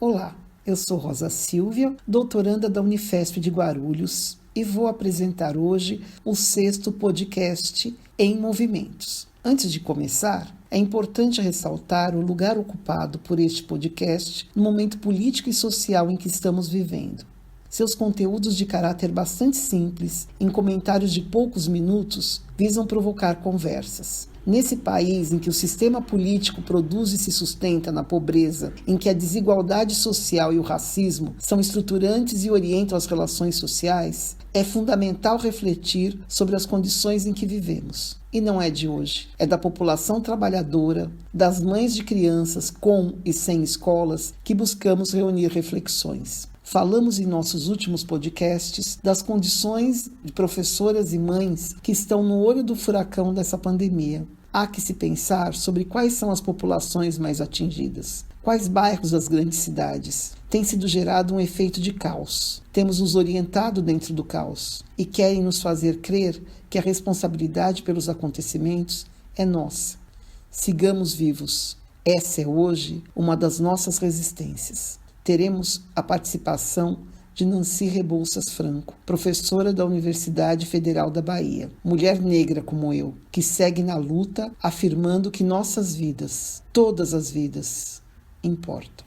Olá, eu sou Rosa Silvia, doutoranda da Unifesp de Guarulhos e vou apresentar hoje o 6º podcast Em Movimentos. Antes de começar, é importante ressaltar o lugar ocupado por este podcast no momento político e social em que estamos vivendo. Seus conteúdos de caráter bastante simples, em comentários de poucos minutos, visam provocar conversas. Nesse país em que o sistema político produz e se sustenta na pobreza, em que a desigualdade social e o racismo são estruturantes e orientam as relações sociais, é fundamental refletir sobre as condições em que vivemos. E não é de hoje, é da população trabalhadora, das mães de crianças com e sem escolas, que buscamos reunir reflexões. Falamos em nossos últimos podcasts das condições de professoras e mães que estão no olho do furacão dessa pandemia. Há que se pensar sobre quais são as populações mais atingidas. Quais bairros das grandes cidades? Tem sido gerado um efeito de caos. Temos nos orientado dentro do caos e querem nos fazer crer que a responsabilidade pelos acontecimentos é nossa. Sigamos vivos. Essa é hoje uma das nossas resistências. Teremos a participação de Nancy Rebouças Franco, professora da Universidade Federal da Bahia, mulher negra como eu, que segue na luta afirmando que nossas vidas, todas as vidas, importam.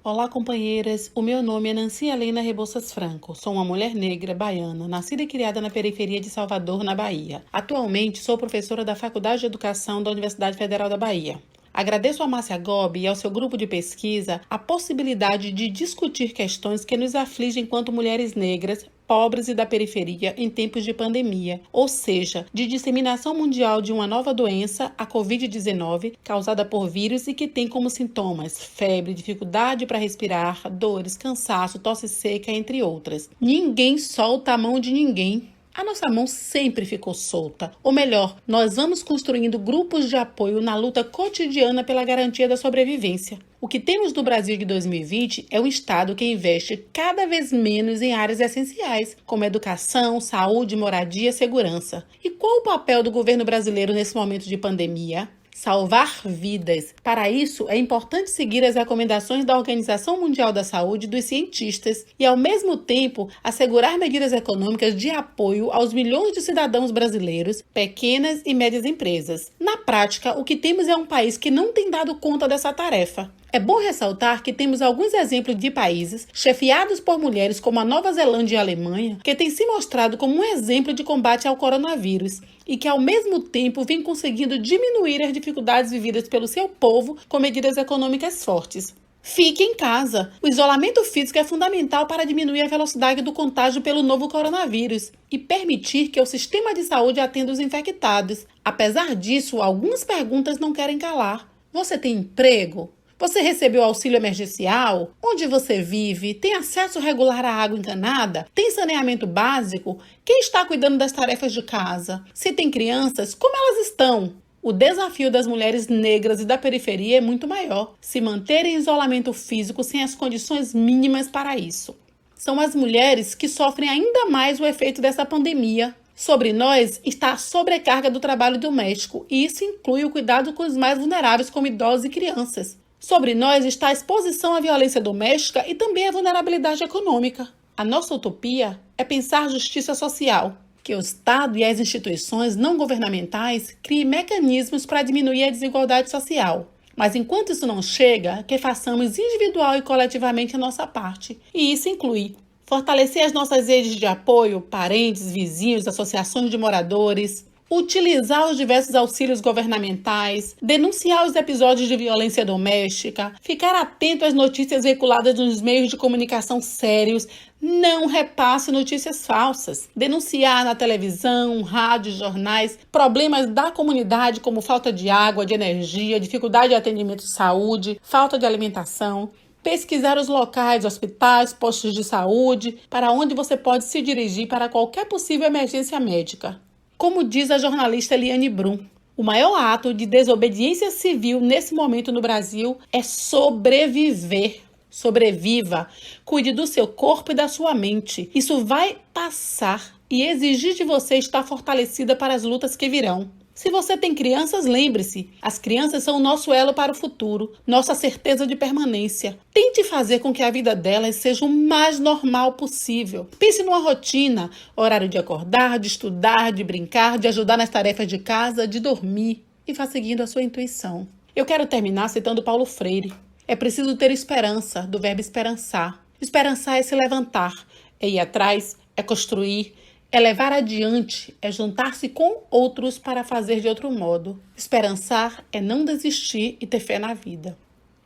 Olá, companheiras. O meu nome é Nancy Helena Rebouças Franco. Sou uma mulher negra baiana, nascida e criada na periferia de Salvador, na Bahia. Atualmente, sou professora da Faculdade de Educação da Universidade Federal da Bahia. Agradeço a Márcia Gobi e ao seu grupo de pesquisa a possibilidade de discutir questões que nos afligem enquanto mulheres negras, pobres e da periferia em tempos de pandemia, ou seja, de disseminação mundial de uma nova doença, a Covid-19, causada por vírus e que tem como sintomas febre, dificuldade para respirar, dores, cansaço, tosse seca, entre outras. Ninguém solta a mão de ninguém. A nossa mão sempre ficou solta. Ou melhor, nós vamos construindo grupos de apoio na luta cotidiana pela garantia da sobrevivência. O que temos no Brasil de 2020 é um Estado que investe cada vez menos em áreas essenciais, como educação, saúde, moradia e segurança. E qual o papel do governo brasileiro nesse momento de pandemia? Salvar vidas. Para isso, é importante seguir as recomendações da Organização Mundial da Saúde e dos cientistas e, ao mesmo tempo, assegurar medidas econômicas de apoio aos milhões de cidadãos brasileiros, pequenas e médias empresas. Na prática, o que temos é um país que não tem dado conta dessa tarefa. É bom ressaltar que temos alguns exemplos de países chefiados por mulheres como a Nova Zelândia e a Alemanha, que têm se mostrado como um exemplo de combate ao coronavírus e que, ao mesmo tempo, vêm conseguindo diminuir as dificuldades vividas pelo seu povo com medidas econômicas fortes. Fique em casa. O isolamento físico é fundamental para diminuir a velocidade do contágio pelo novo coronavírus e permitir que o sistema de saúde atenda os infectados. Apesar disso, algumas perguntas não querem calar. Você tem emprego? Você recebeu auxílio emergencial? Onde você vive? Tem acesso regular à água encanada? Tem saneamento básico? Quem está cuidando das tarefas de casa? Se tem crianças, como elas estão? O desafio das mulheres negras e da periferia é muito maior. Se manter em isolamento físico sem as condições mínimas para isso. São as mulheres que sofrem ainda mais o efeito dessa pandemia. Sobre nós está a sobrecarga do trabalho doméstico e isso inclui o cuidado com os mais vulneráveis, como idosos e crianças. Sobre nós está a exposição à violência doméstica e também a vulnerabilidade econômica. A nossa utopia é pensar justiça social, que o Estado e as instituições não governamentais criem mecanismos para diminuir a desigualdade social. Mas enquanto isso não chega, que façamos individual e coletivamente a nossa parte. E isso inclui fortalecer as nossas redes de apoio, parentes, vizinhos, associações de moradores, utilizar os diversos auxílios governamentais, denunciar os episódios de violência doméstica, ficar atento às notícias veiculadas nos meios de comunicação sérios, não repasse notícias falsas, denunciar na televisão, rádio, jornais, problemas da comunidade como falta de água, de energia, dificuldade de atendimento de saúde, falta de alimentação, pesquisar os locais, hospitais, postos de saúde, para onde você pode se dirigir para qualquer possível emergência médica. Como diz a jornalista Eliane Brum, o maior ato de desobediência civil nesse momento no Brasil é sobreviver. Sobreviva, cuide do seu corpo e da sua mente. Isso vai passar e exigir de você estar fortalecida para as lutas que virão. Se você tem crianças, lembre-se, as crianças são o nosso elo para o futuro, nossa certeza de permanência. Tente fazer com que a vida delas seja o mais normal possível. Pense numa rotina, horário de acordar, de estudar, de brincar, de ajudar nas tarefas de casa, de dormir, e vá seguindo a sua intuição. Eu quero terminar citando Paulo Freire. É preciso ter esperança, do verbo esperançar. Esperançar é se levantar, é ir atrás, é construir, é levar adiante, é juntar-se com outros para fazer de outro modo. Esperançar é não desistir e ter fé na vida.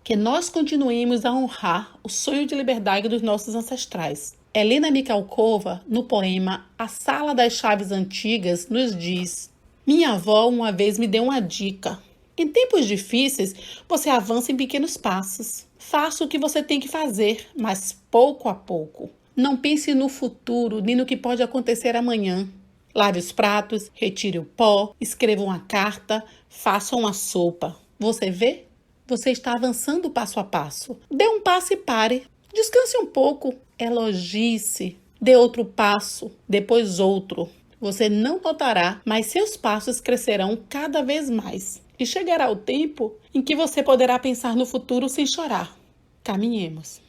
Que nós continuemos a honrar o sonho de liberdade dos nossos ancestrais. Helena Mikhalkova, no poema A Sala das Chaves Antigas, nos diz: minha avó uma vez me deu uma dica. Em tempos difíceis, você avança em pequenos passos. Faça o que você tem que fazer, mas pouco a pouco. Não pense no futuro, nem no que pode acontecer amanhã. Lave os pratos, retire o pó, escreva uma carta, faça uma sopa. Você vê? Você está avançando passo a passo. Dê um passo e pare. Descanse um pouco. Elogie-se. Dê outro passo, depois outro. Você não notará, mas seus passos crescerão cada vez mais. E chegará o tempo em que você poderá pensar no futuro sem chorar. Caminhemos.